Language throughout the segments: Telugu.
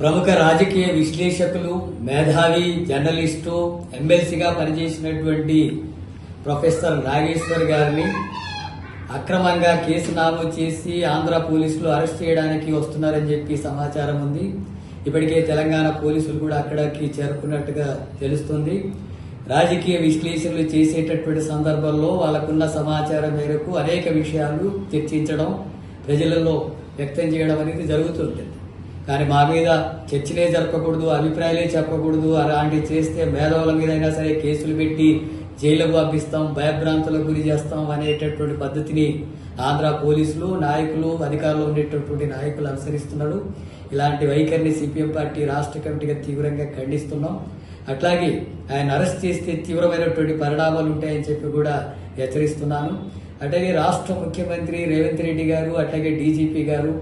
ప్రముఖ రాజకీయ విశ్లేషకులు, మేధావి, జర్నలిస్టు, ఎమ్మెల్సీగా పనిచేసినటువంటి ప్రొఫెసర్ నాగేశ్వర్ గారిని అక్రమంగా కేసు నమోదు చేసి ఆంధ్ర పోలీసులు అరెస్ట్ చేయడానికి వస్తున్నారని చెప్పి సమాచారం ఉంది. ఇప్పటికే తెలంగాణ పోలీసులు కూడా అక్కడికి చేరుకున్నట్టుగా తెలుస్తుంది. రాజకీయ విశ్లేషణలు చేసేటటువంటి సందర్భంలో వాళ్ళకున్న సమాచారం మేరకు అనేక విషయాలు చర్చించడం, ప్రజలలో వ్యక్తం చేయడం అనేది జరుగుతుంటుంది. కానీ మా మీద చర్చలే జరపకూడదు, అభిప్రాయాలే చెప్పకూడదు, అలాంటివి చేస్తే మేధావుల మీదైనా సరే కేసులు పెట్టి జైలుకు పంపిస్తాం, భయభ్రాంతులకు గురి చేస్తాం అనేటటువంటి పద్ధతిని ఆంధ్ర పోలీసులు, నాయకులు, అధికారులు ఉండేటటువంటి నాయకులు అనుసరిస్తున్నారు. ఇలాంటి వైఖరిని సిపిఎం పార్టీ రాష్ట్ర కమిటీగా తీవ్రంగా ఖండిస్తున్నాం. అట్లాగే ఆయన అరెస్ట్ చేస్తే తీవ్రమైనటువంటి పరిణామాలు ఉంటాయని చెప్పి కూడా హెచ్చరిస్తున్నాను. అట్లాగే రాష్ట్ర ముఖ్యమంత్రి రేవంత్ రెడ్డి గారు, అట్లాగే డీజీపీ గారు,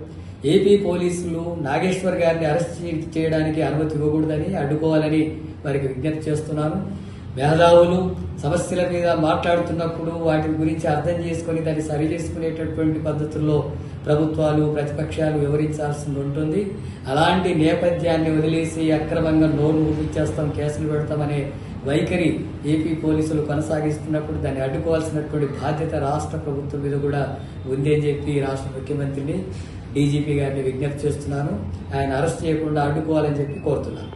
ఏపీ పోలీసులు నాగేశ్వర్ గారిని అరెస్ట్ చేయడానికి అనుమతి ఇవ్వకూడదని, అడ్డుకోవాలని వారికి విజ్ఞప్తి చేస్తున్నాను. మేధావులు సమస్యల మీద మాట్లాడుతున్నప్పుడు వాటి గురించి అర్థం చేసుకుని దాన్ని సరి చేసుకునేటటువంటి పద్ధతుల్లో ప్రభుత్వాలు, ప్రతిపక్షాలు వివరించాల్సి ఉంటుంది. అలాంటి నేపథ్యాన్ని వదిలేసి అక్రమంగా నోరు మూపించేస్తాం, కేసులు పెడతామనే వైఖరి ఏపీ పోలీసులు కొనసాగిస్తున్నప్పుడు దాన్ని అడ్డుకోవాల్సినటువంటి బాధ్యత రాష్ట్ర ప్రభుత్వం మీద కూడా ఉంది అని చెప్పి రాష్ట్ర ముఖ్యమంత్రిని, డీజీపీ గారిని విజ్ఞప్తి చేస్తున్నాను. ఆయన అరెస్ట్ చేయకుండా అడ్డుకోవాలని చెప్పి కోరుతున్నాను.